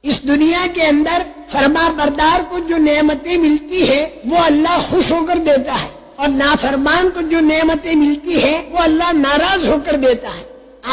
اس دنیا کے اندر فرما بردار کو جو نعمتیں ملتی ہیں وہ اللہ خوش ہو کر دیتا ہے، اور نافرمان کو جو نعمتیں ملتی ہیں وہ اللہ ناراض ہو کر دیتا ہے۔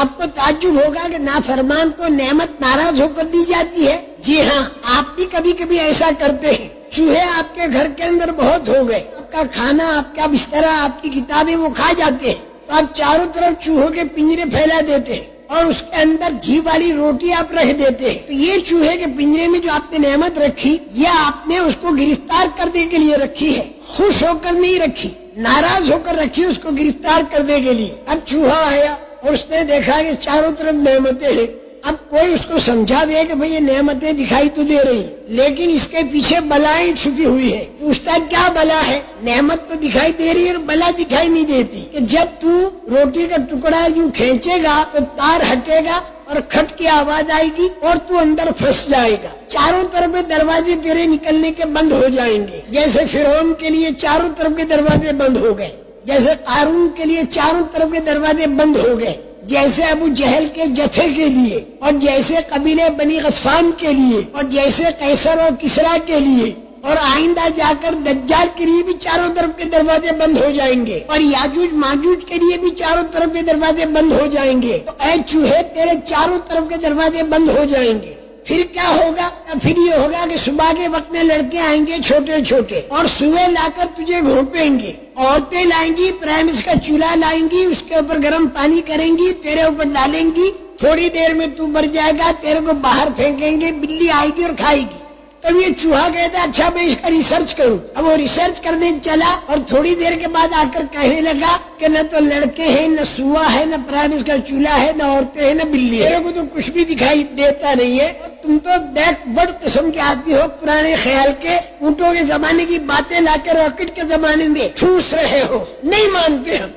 آپ کو تعجب ہوگا کہ نافرمان کو نعمت ناراض ہو کر دی جاتی ہے۔ جی ہاں، آپ بھی کبھی کبھی ایسا کرتے ہیں۔ چوہے آپ کے گھر کے اندر بہت ہو گئے، آپ کا کھانا، آپ کا بستر، آپ کی کتابیں وہ کھا جاتے ہیں، تو آپ چاروں طرف چوہوں کے پنجرے پھیلا دیتے ہیں اور اس کے اندر گھی والی روٹی آپ رکھ دیتے ہیں۔ تو یہ چوہے کے پنجرے میں جو آپ نے نعمت رکھی، یہ آپ نے اس کو گرفتار کرنے کے لیے رکھی ہے، خوش ہو کر نہیں رکھی، ناراض ہو کر رکھی اس کو گرفتار کرنے کے لیے۔ اب چوہا آیا اور اس نے دیکھا کہ چاروں طرف نعمتیں ہیں۔ اب کوئی اس کو سمجھا دے کہ بھئی یہ نعمتیں دکھائی تو دے رہی، لیکن اس کے پیچھے بلائیں چھپی ہوئی ہے۔ پوچھتا کیا بلا ہے؟ نعمت تو دکھائی دے رہی ہے اور بلا دکھائی نہیں دیتی، کہ جب تو روٹی کا ٹکڑا یوں کھینچے گا تو تار ہٹے گا اور کھٹ کی آواز آئے گی اور تو اندر پھنس جائے گا، چاروں طرف کے دروازے تیرے نکلنے کے بند ہو جائیں گے، جیسے فرعون کے لیے چاروں طرف کے دروازے بند ہو گئے، جیسے قارون کے لیے چاروں طرف کے دروازے بند ہو گئے، جیسے ابو جہل کے جتھے کے لیے، اور جیسے قبیلے بنی غطفان کے لیے، اور جیسے قیصر اور کسریٰ کے لیے، اور آئندہ جا کر دجال کے لیے بھی چاروں طرف کے دروازے بند ہو جائیں گے، اور یاجوج ماجوج کے لیے بھی چاروں طرف کے دروازے بند ہو جائیں گے۔ تو اے چوہے، تیرے چاروں طرف کے دروازے بند ہو جائیں گے۔ پھر کیا ہوگا؟ پھر یہ ہوگا کہ صبح کے وقت میں لڑکے آئیں گے چھوٹے چھوٹے، اور سوئے لا کر تجھے گھونپیں گے، عورتیں لائیں گی، پرائمس کا چولہا لائیں گی، اس کے اوپر گرم پانی کریں گی، تیرے اوپر ڈالیں گی، تھوڑی دیر میں تو مر جائے گا، تیرے کو باہر پھینکیں گے، بلی آئے گی اور کھائے گی۔ تب یہ چوہا کہتا اچھا میں اس کا ریسرچ کروں۔ اب وہ ریسرچ کرنے چلا اور تھوڑی دیر کے بعد آ کر کہنے لگا کہ نہ تو لڑکے ہیں، نہ سوا ہے، نہ پرائمس کا چولہا ہے، نہ عورتیں ہیں، نہ بلی ہے، میرے کو تو کچھ بھی دکھائی دیتا نہیں ہے۔ تم تو بیک برڈ قسم کے آدمی ہو، پرانے خیال کے، اونٹوں کے زمانے کی باتیں لا کر راکٹ کے زمانے میں ٹھوس رہے ہو، نہیں مانتے ہم۔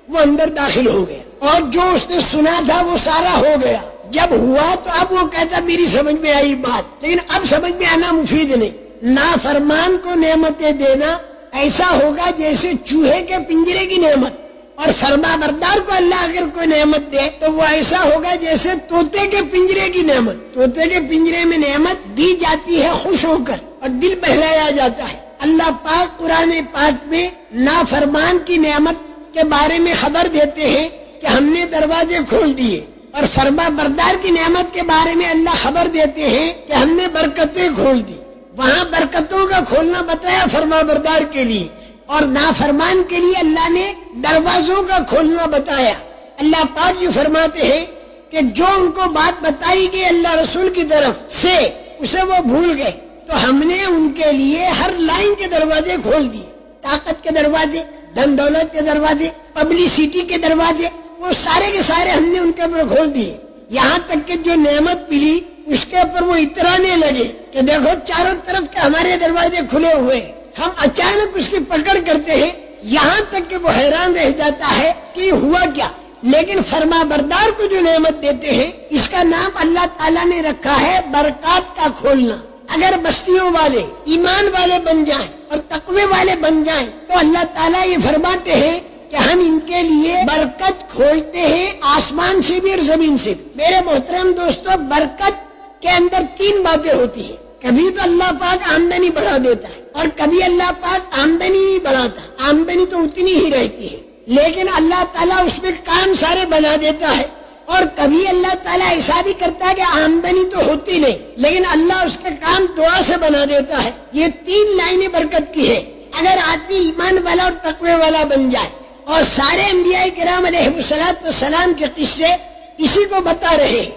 وہ اندر داخل ہو گیا اور جو اس نے سنا تھا وہ سارا ہو گیا۔ جب ہوا تو اب وہ کہتا میری سمجھ میں آئی بات، لیکن اب سمجھ میں آنا مفید نہیں۔ نافرمان کو نعمتیں دینا ایسا ہوگا جیسے چوہے کے پنجرے کی نعمت، اور فرما بردار کو اللہ اگر کوئی نعمت دے تو وہ ایسا ہوگا جیسے طوطے کے پنجرے کی نعمت۔ طوطے کے پنجرے میں نعمت دی جاتی ہے خوش ہو کر اور دل بہلایا جاتا ہے۔ اللہ پاک قرآن پاک میں نافرمان کی نعمت کے بارے میں خبر دیتے ہیں کہ ہم نے دروازے کھول دیے، اور فرما بردار کی نعمت کے بارے میں اللہ خبر دیتے ہیں کہ ہم نے برکتیں کھول دی۔ وہاں برکتوں کا کھولنا بتایا فرما بردار کے لیے، اور نافرمان کے لیے اللہ نے دروازوں کا کھولنا بتایا۔ اللہ پاک جو فرماتے ہیں کہ جو ان کو بات بتائی گئی اللہ رسول کی طرف سے اسے وہ بھول گئے، تو ہم نے ان کے لیے ہر لائن کے دروازے کھول دیے، طاقت کے دروازے، دھن دولت کے دروازے، پبلسٹی کے دروازے، وہ سارے کے سارے ہم نے ان کے اوپر کھول دیے۔ یہاں تک کہ جو نعمت ملی اس کے اوپر وہ اترانے لگے کہ دیکھو چاروں طرف کے ہمارے دروازے کھلے ہوئے ہیں۔ ہم اچانک اس کی پکڑ کرتے ہیں، یہاں تک کہ وہ حیران رہ جاتا ہے کہ ہوا کیا۔ لیکن فرما بردار کو جو نعمت دیتے ہیں اس کا نام اللہ تعالیٰ نے رکھا ہے برکات کا کھولنا۔ اگر بستیوں والے ایمان والے بن جائیں اور تقوی والے بن جائیں تو اللہ تعالیٰ یہ فرماتے ہیں کہ ہم ان کے لیے برکت کھولتے ہیں، آسمان سے بھی اور زمین سے بھی۔ میرے محترم دوستو، برکت کے اندر تین باتیں ہوتی ہیں۔ کبھی تو اللہ پاک آمدنی بڑھا دیتا ہے اور کبھی اللہ پاک آمدنی نہیں بڑھاتا، آمدنی تو اتنی ہی رہتی ہے، لیکن اللہ تعالیٰ اس میں کام سارے بنا دیتا ہے۔ اور کبھی اللہ تعالیٰ ایسا بھی کرتا ہے کہ آمدنی تو ہوتی نہیں لیکن اللہ اس کے کام دعا سے بنا دیتا ہے۔ یہ تین لائنیں برکت کی ہے۔ اگر آدمی ایمان والا اور تقوی والا بن جائے، اور سارے انبیاء کرام علیہ الصلوۃ والسلام کے قصے اسی کو بتا رہے ہیں